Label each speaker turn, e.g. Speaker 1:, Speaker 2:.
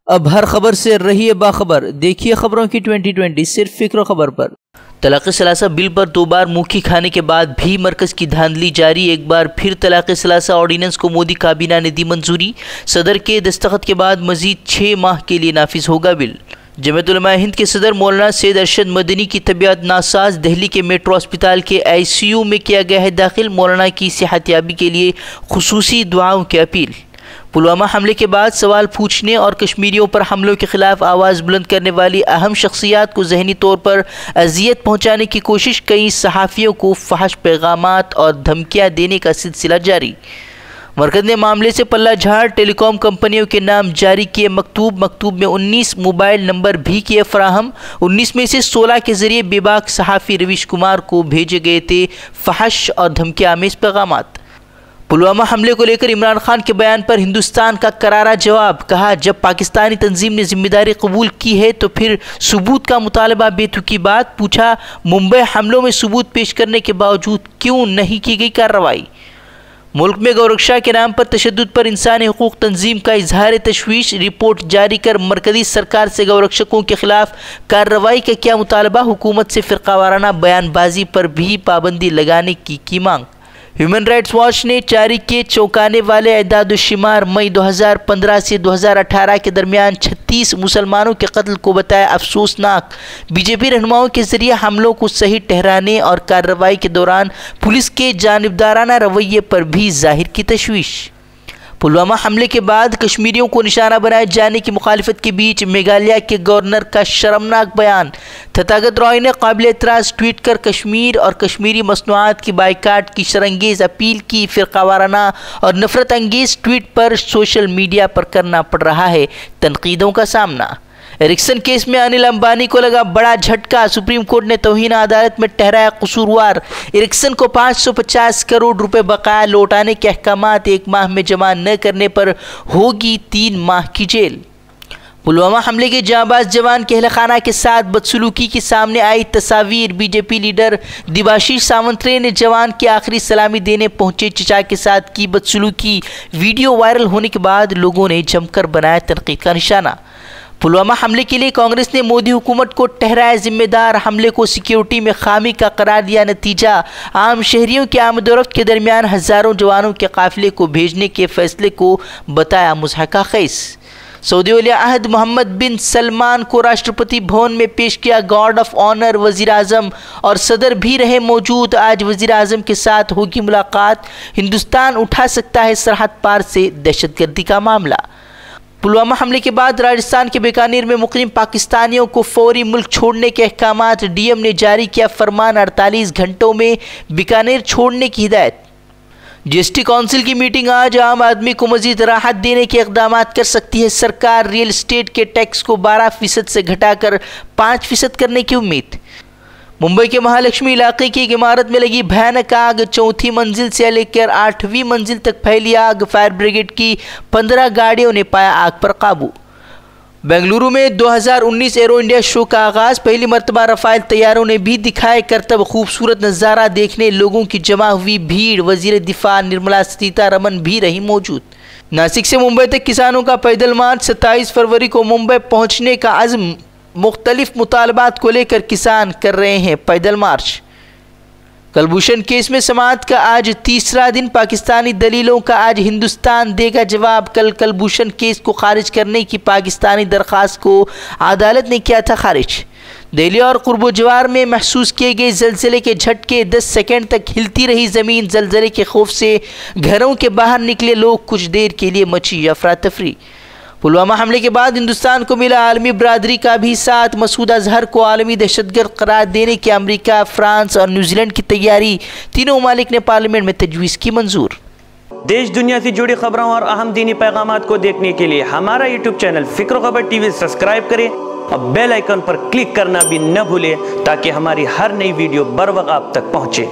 Speaker 1: अब हर खबर से रहिए बाखबर। देखिए खबरों की 2020 सिर्फ फिक्र खबर पर। तलाक़ सलासा बिल पर 2 बार मुँह खाने के बाद भी मरकज़ की धांधली जारी। एक बार फिर तलाक़ सलासा ऑर्डिनेंस को मोदी काबीना ने दी मंजूरी। सदर के दस्तखत के बाद मजीद 6 माह के लिए नाफिज होगा बिल। जमीयत उलमा हिंद के सदर मौलाना सैयद अरशद मदनी की तबीयत नासाज। दिल्ली के मेट्रो अस्पताल के ICU में किया गया है दाखिल। मौलाना की सेहतयाबी के लिए खुसूसी दुआओं की अपील। पुलवामा हमले के बाद सवाल पूछने और कश्मीरियों पर हमलों के खिलाफ आवाज़ बुलंद करने वाली अहम शख्सियात को जहनी तौर पर अजियत पहुँचाने की कोशिश। कई सहाफ़ियों को फहश पैगामात और धमकियाँ देने का सिलसिला जारी। मरकज़ ने मामले से पल्ला झाड़ टेलीकॉम कंपनियों के नाम जारी किए मकतूब में 19 मोबाइल नंबर भी किए फराहम। 19 में से 16 के ज़रिए बेबाक सहाफ़ी रवीश कुमार को भेजे गए थे फहश और धमकियाँ आमेज़ पैगामात। पुलवामा हमले को लेकर इमरान खान के बयान पर हिंदुस्तान का करारा जवाब। कहा, जब पाकिस्तानी तंजीम ने जिम्मेदारी कबूल की है तो फिर सबूत का मुतालबा बेतुकी बात। पूछा, मुंबई हमलों में सबूत पेश करने के बावजूद क्यों नहीं की गई कार्रवाई। मुल्क में गौरक्षा के नाम पर तशद्दुद पर इंसानी हुकूक तंजीम का इजहार तशवीश। रिपोर्ट जारी कर मरकज़ी सरकार से गौरक्षकों के खिलाफ कार्रवाई का क्या मुतालबा। हुकूमत से फ़िरकावाराना बयानबाजी पर भी पाबंदी लगाने की मांग। ह्यूमन राइट्स वॉच ने जारी किए चौंकाने वाले एदाद-ओ-शुमार। मई 2015 से 2018 के दरमियान 36 मुसलमानों के कत्ल को बताया अफसोसनाक। बीजेपी रहनुमाओं के जरिए हमलों को सही ठहराने और कार्रवाई के दौरान पुलिस के जानिबदाराना रवैये पर भी जाहिर की तशवीश। पुलवामा हमले के बाद कश्मीरियों को निशाना बनाए जाने की मुखालिफत के बीच मेघालय के गवर्नर का शर्मनाक बयान। तथागत रॉय ने काबिल एतराज़ ट्वीट कर कश्मीर और कश्मीरी मसनूआत की बाइकाट की शरंगेज़ अपील की। फ़िरकावाराना और नफरत अंगेज़ ट्वीट पर सोशल मीडिया पर करना पड़ रहा है तनकीदों का सामना। एरिक्सन केस में अनिल अंबानी को लगा बड़ा झटका। सुप्रीम कोर्ट ने तौहीन अदालत में ठहराया कसूरवार। एरिक्सन को 550 करोड़ रुपए बकाया लौटाने के अहकामात 1 माह में जमा न करने पर होगी 3 माह की जेल। पुलवामा हमले के जांबाज जवान के अहलखाना के साथ बदसलूकी की सामने आई तस्वीर। बीजेपी लीडर देबाशीष सावंतरे ने जवान की आखिरी सलामी देने पहुंचे चचा के साथ की बदसलूकी। वीडियो वायरल होने के बाद लोगों ने जमकर बनाया तनकीद का निशाना। पुलवामा हमले के लिए कांग्रेस ने मोदी हुकूमत को ठहराया जिम्मेदार। हमले को सिक्योरिटी में खामी का करार दिया। नतीजा, आम शहरियों की आमदोरफ्त के दरमियान हज़ारों जवानों के काफिले को भेजने के फैसले को बताया मुज़हका खैस। सऊदी वली अहद मोहम्मद बिन सलमान को राष्ट्रपति भवन में पेश किया गार्ड ऑफ ऑनर। वज़ीर आज़म और सदर भी रहे मौजूद। आज वज़ीर आज़म के साथ होगी मुलाकात। हिंदुस्तान उठा सकता है सरहद पार से दहशतगर्दी का मामला। पुलवामा हमले के बाद राजस्थान के बीकानेर में मुकीम पाकिस्तानियों को फौरी मुल्क छोड़ने के अहकामात। DM ने जारी किया फरमान। 48 घंटों में बीकानेर छोड़ने की हिदायत। GST काउंसिल की मीटिंग आज। आम आदमी को मजीद राहत देने के इकदाम कर सकती है सरकार। रियल एस्टेट के टैक्स को 12% से घटाकर 5% करने की उम्मीद। मुंबई के महालक्ष्मी इलाके की एक इमारत में लगी भयानक आग। 4थी मंजिल से लेकर 8वीं मंजिल तक फैली आग। फायर ब्रिगेड की 15 गाड़ियों ने पाया आग पर काबू। बेंगलुरु में 2019 एरो इंडिया शो का आगाज। पहली मरतबा रफाल तैयारों ने भी दिखाए करतब। खूबसूरत नज़ारा देखने लोगों की जमा हुई भीड़। वजीर दिफा निर्मला सीतारमण भी रही मौजूद। नासिक से मुंबई तक किसानों का पैदल मार्च। 27 फरवरी को मुंबई पहुंचने का अज़्म। मुख्तलिफ मुतालबात को लेकर किसान कर रहे हैं पैदल मार्च। कलभूषण केस में समाअत का आज तीसरा दिन। पाकिस्तानी दलीलों का आज हिंदुस्तान देगा जवाब। कल कलभूषण केस को खारिज करने की पाकिस्तानी दरख्वास्त को अदालत ने किया था खारिज। दिल्ली और कुर्बो जवार में महसूस किए गए जलजले के झटके। 10 सेकंड तक हिलती रही ज़मीन। जलजले के खौफ से घरों के बाहर निकले लोग। कुछ देर के लिए मची अफरा तफरी। पुलवामा हमले के बाद हिंदुस्तान को मिला आलमी बरादरी का भी साथ। मसूद अजहर को आलमी दहशतगर्द करार देने की अमेरिका, फ्रांस और न्यूजीलैंड की तैयारी। तीनों ममालिक ने पार्लियामेंट में तजवीज़ की मंजूर।
Speaker 2: देश दुनिया से जुड़ी खबरों और अहम दीनी पैगामात को देखने के लिए हमारा यूट्यूब चैनल फिक्र खबर TV सब्सक्राइब करें और बेल आइकन पर क्लिक करना भी न भूलें ताकि हमारी हर नई वीडियो बर वक्त आप तक पहुँचे।